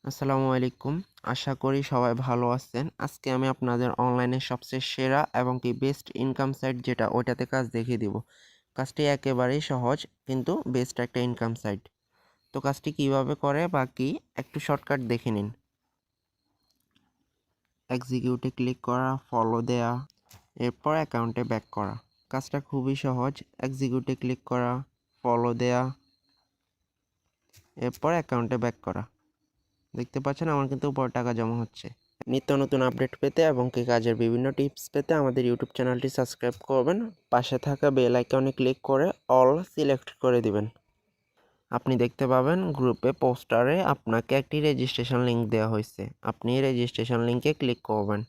আসসালামু আলাইকুম। আশা করি সবাই ভালো আছেন। আজকে আমি আপনাদের অনলাইনে সবচেয়ে সেরা এবং কি বেস্ট ইনকাম সাইট যেটা ওইটাতে কাজ দেখিয়ে দিব। কাজটি একেবারেই সহজ কিন্তু বেস্ট একটা ইনকাম সাইট। তো কাজটি কিভাবে করে বা কি একটু শর্টকাট দেখে নিন। এক্সিকিউটে ক্লিক করা, ফলো দেয়া, এরপর অ্যাকাউন্টে ব্যাক করা। কাজটা খুবই সহজ। এক্সিকিউটে ক্লিক করা, ফলো দেয়া, এরপর অ্যাকাউন্টে ব্যাক করা। দেখতে পাচ্ছেন আমার কিন্তু উপর টাকা জমা হচ্ছে। নিত্য নতুন আপডেট পেতে এবং কি কাজের বিভিন্ন টিপস পেতে আমাদের ইউটিউব চ্যানেলটি সাবস্ক্রাইব করবেন। পাশে থাকা বেল আইকনে ক্লিক করে অল সিলেক্ট করে দিবেন। আপনি দেখতে পাবেন গ্রুপে পোস্টারে আপনাকে একটি রেজিস্ট্রেশন লিংক দেওয়া হয়েছে। আপনি রেজিস্ট্রেশন লিংকে ক্লিক করবেন।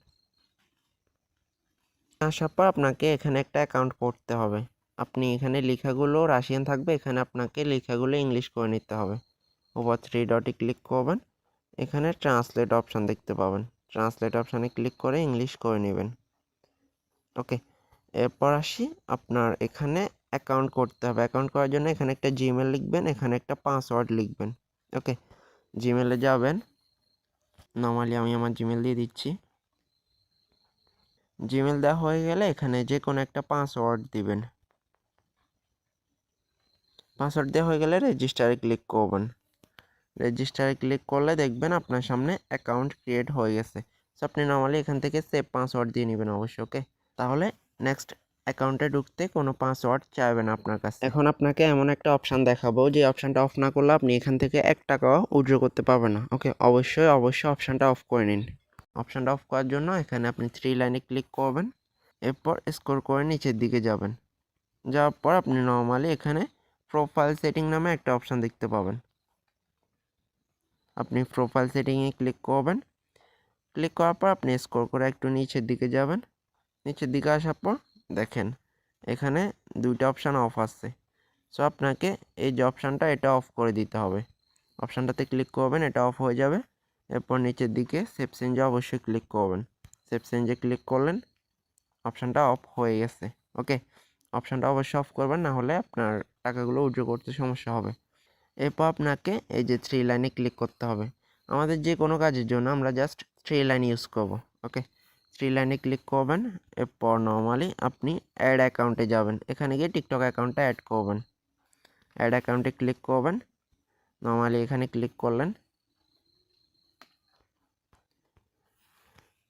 আসার পর আপনাকে এখানে একটা অ্যাকাউন্ট করতে হবে। আপনি এখানে লেখাগুলো রাশিয়ান থাকবে, এখানে আপনাকে লেখাগুলো ইংলিশ করে নিতে হবে। উপর 3 ডটে ক্লিক করবেন। এখানে ট্রান্সলেট অপশান দেখতে পাবেন। ট্রান্সলেট অপশানে ক্লিক করে ইংলিশ করে নেবেন। ওকে, এরপর আসি আপনার এখানে অ্যাকাউন্ট করতে হবে। অ্যাকাউন্ট করার জন্য এখানে একটা জিমেল লিখবেন, এখানে একটা পাসওয়ার্ড লিখবেন। ওকে, জিমেলে যাবেন। নর্মালি আমি আমার জিমেল দিয়ে দিচ্ছি। জিমেল দেওয়া হয়ে গেলে এখানে যে কোনো একটা পাসওয়ার্ড দিবেন। পাসওয়ার্ড দেওয়া হয়ে গেলে রেজিস্টারে ক্লিক করবেন। রেজিস্টারে ক্লিক করলে দেখবেন আপনার সামনে অ্যাকাউন্ট ক্রিয়েট হয়ে গেছে। সো আপনি নর্মালি এখান থেকে সেভ পাসওয়ার্ড দিয়ে নেবেন অবশ্যই। ওকে, তাহলে নেক্সট অ্যাকাউন্টে ঢুকতে কোনো পাসওয়ার্ড চাইবে না আপনার কাছে। এখন আপনাকে এমন একটা অপশান দেখাবো যে অপশানটা অফ না করলে আপনি এখান থেকে 1 টাকাও উইথড্র করতে পারবেন না। ওকে, অবশ্যই অপশানটা অফ করে নিন। অপশানটা অফ করার জন্য এখানে আপনি 3 লাইনে ক্লিক করবেন। এরপর স্ক্রল করে নিচের দিকে যাবেন। যাওয়ার পর আপনি নর্মালি এখানে প্রোফাইল সেটিং নামে একটা অপশান দেখতে পাবেন। আপনি প্রোফাইল সেটিংয়ে ক্লিক করবেন। ক্লিক করার পর আপনি স্ক্রল করে একটু নিচের দিকে যাবেন। নিচের দিকে আসার পর দেখেন এখানে 2টা অপশান অফ আছে। সো আপনাকে এই যে অপশানটা এটা অফ করে দিতে হবে। অপশানটাতে ক্লিক করবেন, এটা অফ হয়ে যাবে। এরপর নিচের দিকে সেভ চেঞ্জে অবশ্যই ক্লিক করবেন। সেভ চেঞ্জে ক্লিক করলেন, অপশানটা অফ হয়ে গেছে। ওকে, অপশানটা অবশ্যই অফ করবেন, না হলে আপনার টাকাগুলো উইথড্র করতে সমস্যা হবে। এরপর আপনাকে এই যে 3 লাইনে ক্লিক করতে হবে। আমাদের যে কোনো কাজের জন্য আমরা জাস্ট 3 লাইন ইউজ করব। ওকে, 3 লাইনে ক্লিক করবেন। এরপর নর্মালি আপনি অ্যাড অ্যাকাউন্টে যাবেন। এখানে গিয়ে টিকটক অ্যাকাউন্টটা অ্যাড করবেন। অ্যাড অ্যাকাউন্টে ক্লিক করবেন। নর্মালি এখানে ক্লিক করলেন।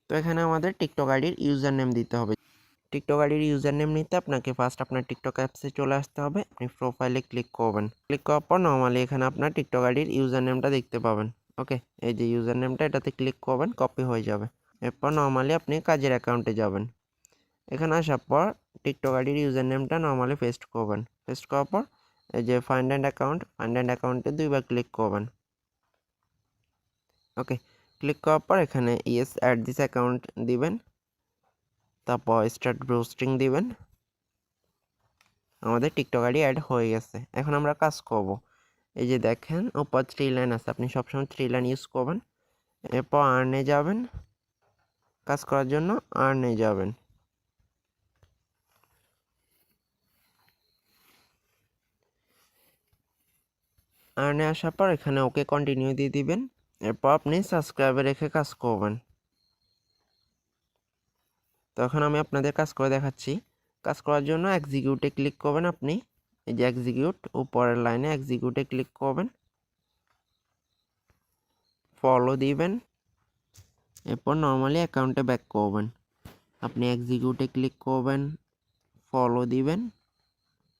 তো এখানে আমাদের টিকটক আইডির ইউজার নেম দিতে হবে। টিকটক আইডির ইউজার নেম নিতে আপনাকে ফার্স্ট আপনার টিকটক অ্যাপসে চলে আসতে হবে। আপনি প্রোফাইলে ক্লিক করবেন। ক্লিক করার পর নর্মালি এখানে আপনার টিকটক আইডির ইউজার নেমটা দেখতে পাবেন। ওকে, এই যে ইউজার নেমটা, এটাতে ক্লিক করবেন, কপি হয়ে যাবে। এরপর নর্মালি আপনি কাজের অ্যাকাউন্টে যাবেন। এখানে আসার পর টিকটক আইডির ইউজার নেমটা নর্মালি পেস্ট করবেন। পেস্ট করার পর এই যে ফাইন্ড অ্যান্ড অ্যাকাউন্টে 2বার ক্লিক করবেন। ওকে, ক্লিক করার পর এখানে ইয়েস অ্যাড দিস অ্যাকাউন্ট দিবেন। তারপর স্টার্ট ব্রোস্টিং দিবেন। আমাদের টিকটক আইডি অ্যাড হয়ে গেছে। এখন আমরা কাজ করব। এই যে দেখেন উপর 3 লাইন আছে, আপনি সবসময় 3 লাইন ইউজ করবেন। এরপর আর্নে যাবেন, কাজ করার জন্য আর্নে যাবেন। আর্নে আসার পর এখানে ওকে কন্টিনিউ দিয়ে দিবেন। এরপর আপনি সাবস্ক্রাইবে রেখে কাজ করবেন। তখন আমি আপনাদের কাজ করে দেখাচ্ছি। কাজ করার জন্য এক্সিকিউটে ক্লিক করবেন। আপনি এই যে এক্সিকিউট, উপরের লাইনে এক্সিকিউটে ক্লিক করবেন, ফলো দিবেন। এরপর নর্মালি অ্যাকাউন্টে ব্যাক করবেন। আপনি এক্সিকিউটে ক্লিক করবেন, ফলো দিবেন,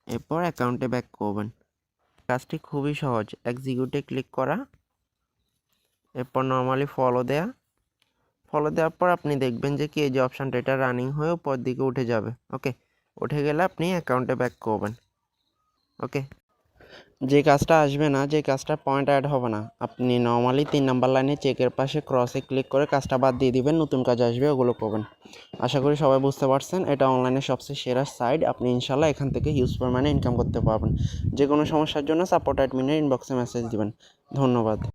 এরপর অ্যাকাউন্টে ব্যাক করবেন। কাজটি খুবই সহজ। এক্সিকিউটে ক্লিক করা, এরপর নর্মালি ফলো দেওয়ার পর আপনি দেখবেন যে কি এই যে অপশানটা, এটা রানিং হয়ে উপর দিকে উঠে যাবে। ওকে, উঠে গেলে আপনি অ্যাকাউন্টে ব্যাক করবেন। ওকে, যে কাজটা আসবে না, যে কাজটার পয়েন্ট অ্যাড হবে না, আপনি নর্মালি 3 নাম্বার লাইনে চেকের পাশে ক্রসে ক্লিক করে কাজটা বাদ দিয়ে দিবেন। নতুন কাজ আসবে, ওগুলো করবেন। আশা করি সবাই বুঝতে পারছেন। এটা অনলাইনে সবচেয়ে সেরা সাইট। আপনি ইনশাল্লাহ এখান থেকে হিউজ পরিমাণে ইনকাম করতে পারবেন। যে কোনো সমস্যার জন্য সাপোর্ট অ্যাডমিনের ইনবক্সে মেসেজ দিবেন। ধন্যবাদ।